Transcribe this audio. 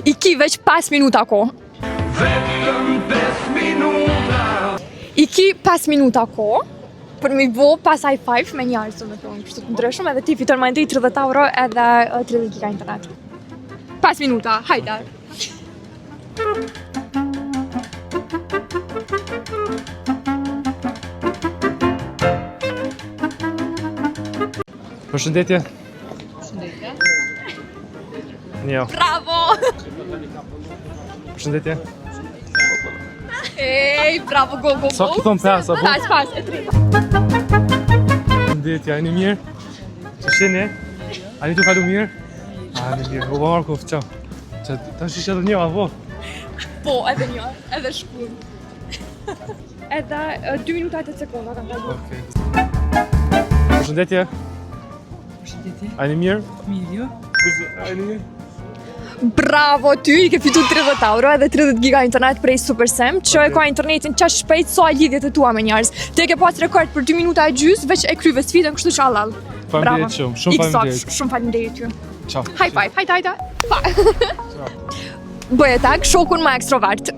I ki veç 5 minuta kohë. Vetëm 5 minuta. I ki 5 minuta kohë për mi bo pas high five me njerëz, do të thonë, kështu të ndryshëm, edhe ti fiton më ndaj 30 euro edhe 30 giga internet. 5 minuta, hajde. Përshëndetje. Jo. Bravo! Përshëndetje. Ej, bravo, go. Sa këton pas, apo? Pas, e 3. Përshëndetje, a jeni mirë? Që sheni? A jeni tu kalu mirë? A, jeni mirë. U Markov, qau. Që ta shishe edhe një, apo? Po, edhe një, edhe shkull. Edhe 2 minuta e 8 sekonda kam kalu. Okej. Përshëndetje. Përshëndetje. A jeni mirë? Mirë, jo. A jeni mirë? Bravo ty, i ke fitu 30 euro edhe 30 giga internet prej Supersem, që e ka internetin që shpejt sa lidhjet e tua me njerëz. Te ke pas rekord për 2 minuta e gjys, veç e kryve sfidën, kështu që halal. Faleminderit shumë, shumë faleminderit. Shumë faleminderit ty. Ciao. High five, hajde. Bëje tag, shokun më ekstrovert.